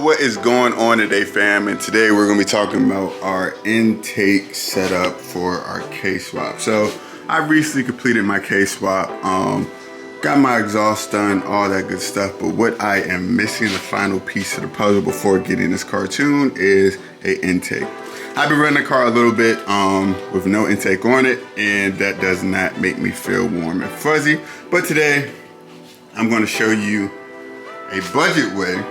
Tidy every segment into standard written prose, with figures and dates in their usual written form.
what is going on today, fam? And today we're gonna be talking about our intake setup for our K-swap. So I recently completed my K-swap, got my exhaust done, all that good stuff. But what I am missing, the final piece of the puzzle before getting this car tuned, is an intake. I've been running the car a little bit with no intake on it, and that does not make me feel warm and fuzzy. But today, I'm gonna show you a budget way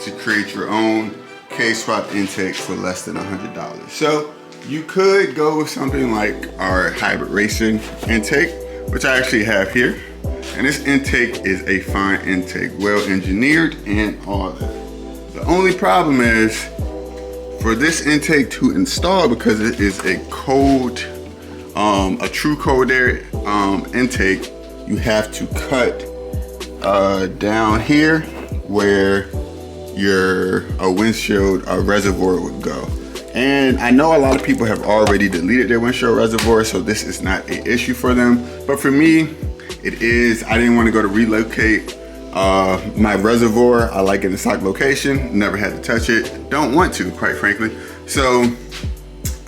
to create your own K-swap intake for less than $100. So you could go with something like our hybrid racing intake, which I actually have here. And this intake is a fine intake, well engineered and all that. The only problem is for this intake to install, because it is a cold, a true cold air intake, you have to cut down here where your windshield reservoir would go. And I know a lot of people have already deleted their windshield reservoir, so this is not an issue for them. But for me, it is. I didn't want to go to relocate my reservoir. I like it in a stock location, never had to touch it. Don't want to, quite frankly. So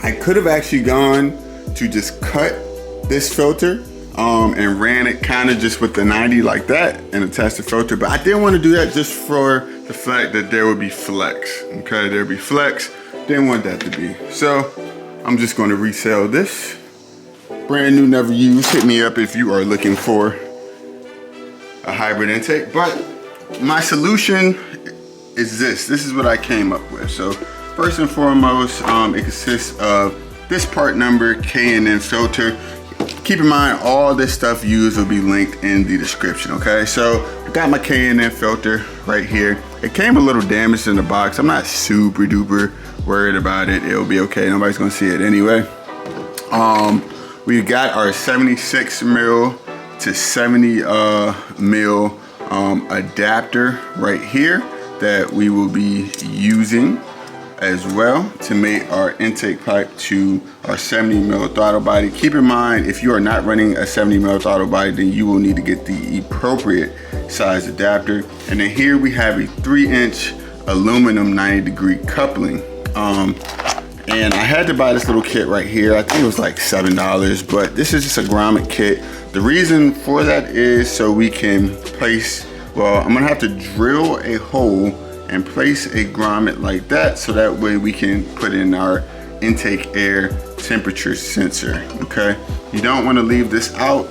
I could have actually gone to just cut this filter and ran it kind of just with the 90 like that and attached the filter. But I didn't want to do that just for the fact that there would be flex. Okay, there'd be flex. Didn't want that to be. So I'm just going to resell this. Brand new, never used. Hit me up if you are looking for a hybrid intake. But my solution is this. This is what I came up with. So first and foremost, it consists of this part number, K&N filter. Keep in mind, all this stuff used will be linked in the description, okay? So I got my K&N filter right here. It came a little damaged in the box. I'm not super duper worried about it. It'll be okay. Nobody's gonna see it anyway. We got our 76 mil to 70 mil adapter right here that we will be using as well to make our intake pipe to our 70 mil throttle body. Keep in mind, if you are not running a 70 mil throttle body, then you will need to get the appropriate size adapter. And then here we have a 3-inch aluminum 90-degree coupling. And I had to buy this little kit right here. I think it was like $7, but this is just a grommet kit. The reason for that is so we can place, well, I'm gonna have to drill a hole and place a grommet like that, so that way we can put in our intake air temperature sensor, okay? You don't wanna leave this out.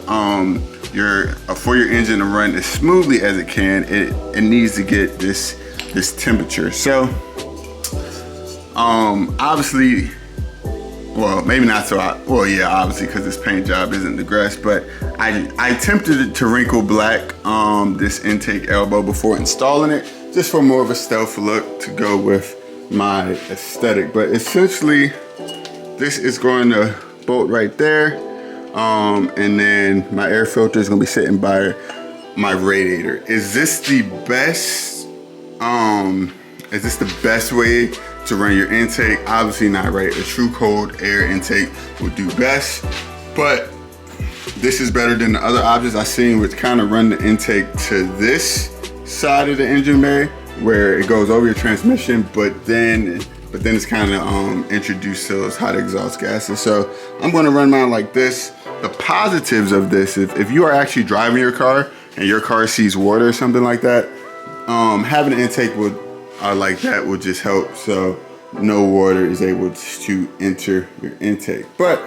For your engine to run as smoothly as it can, it needs to get this temperature. So, obviously, well, maybe not so, well, yeah, obviously, because this paint job isn't the best, but I attempted to wrinkle black this intake elbow before installing it, just for more of a stealth look to go with my aesthetic. But essentially, this is going to bolt right there, and then my air filter is going to be sitting by my radiator. Is this the best? Is this the best way to run your intake? Obviously not, right? A true cold air intake will do best, but this is better than the other options I've seen, which kind of run the intake to this side of the engine bay where it goes over your transmission, but then it's kind of introduced to those hot exhaust gases. So I'm going to run mine like this. The positives of this, if you are actually driving your car and your car sees water or something like that, having an intake like that will just help, so no water is able to enter your intake. But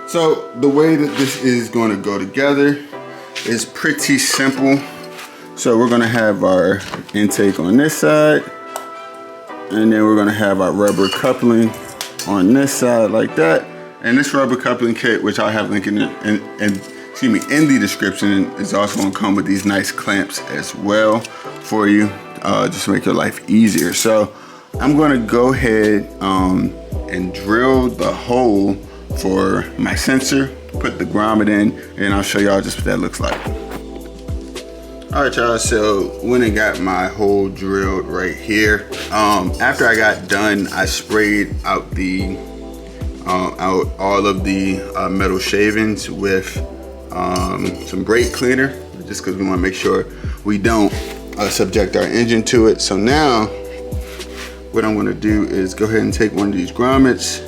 so the way that this is going to go together is pretty simple. So we're going to have our intake on this side, and then we're going to have our rubber coupling on this side like that. And this rubber coupling kit, which I'll have linked in the description, is also going to come with these nice clamps as well for you, just to make your life easier. So I'm going to go ahead and drill the hole for my sensor, put the grommet in, and I'll show y'all just what that looks like. All right, y'all, so went and got my hole drilled right here. After I got done, I sprayed out all of the metal shavings with some brake cleaner, just because we want to make sure we don't subject our engine to it. So now what I'm gonna do is go ahead and take one of these grommets.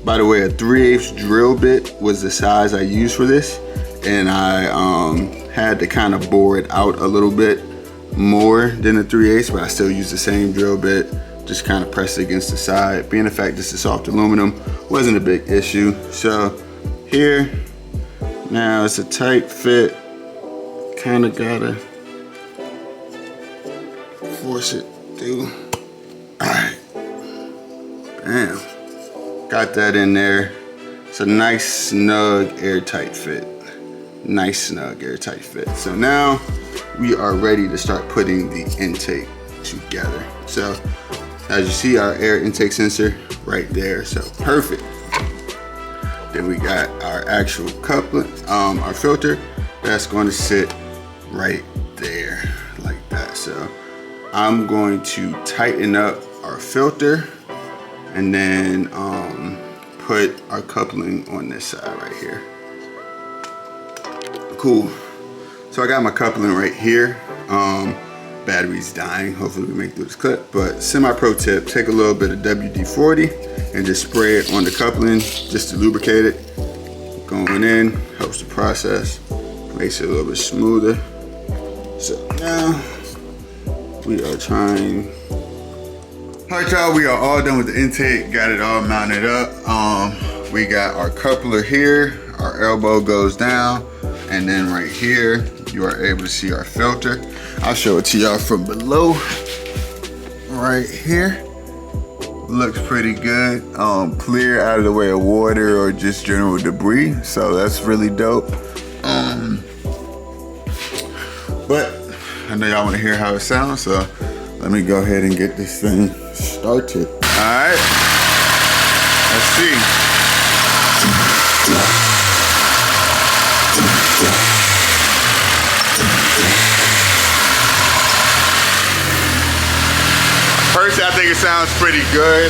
By the way, a 3/8 drill bit was the size I used for this, and I had to kind of bore it out a little bit more than a 3/8, but I still use the same drill bit, just kind of press it against the side. Being the fact this is soft aluminum, wasn't a big issue. So here, now it's a tight fit, kind of gotta force it through. All right, bam, got that in there. It's a nice, snug, airtight fit. Nice, snug, airtight fit. So now we are ready to start putting the intake together. So as you see, our air intake sensor right there, so perfect. Then we got our actual coupling, our filter, that's going to sit right there like that. So I'm going to tighten up our filter and then put our coupling on this side right here. Cool. So I got my coupling right here. Battery's dying. Hopefully we make through this clip. But semi-pro tip, take a little bit of WD-40 and just spray it on the coupling just to lubricate it. Going in, helps the process, makes it a little bit smoother. So now we are trying. All right, y'all, we are all done with the intake. Got it all mounted up. We got our coupler here. Our elbow goes down. And then right here, you are able to see our filter. I'll show it to y'all from below. Right here. Looks pretty good. Clear, out of the way of water or just general debris. So that's really dope. But I know y'all want to hear how it sounds, so let me go ahead and get this thing started. All right. Let's see. Personally, I think it sounds pretty good.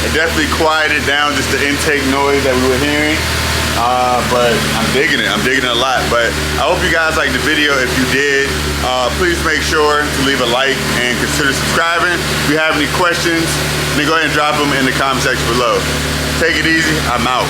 It definitely quieted down just the intake noise that we were hearing. But I'm digging it a lot. But I hope you guys liked the video. If you did, please make sure to leave a like and consider subscribing. If you have any questions, then go ahead and drop them in the comment section below. Take it easy, I'm out.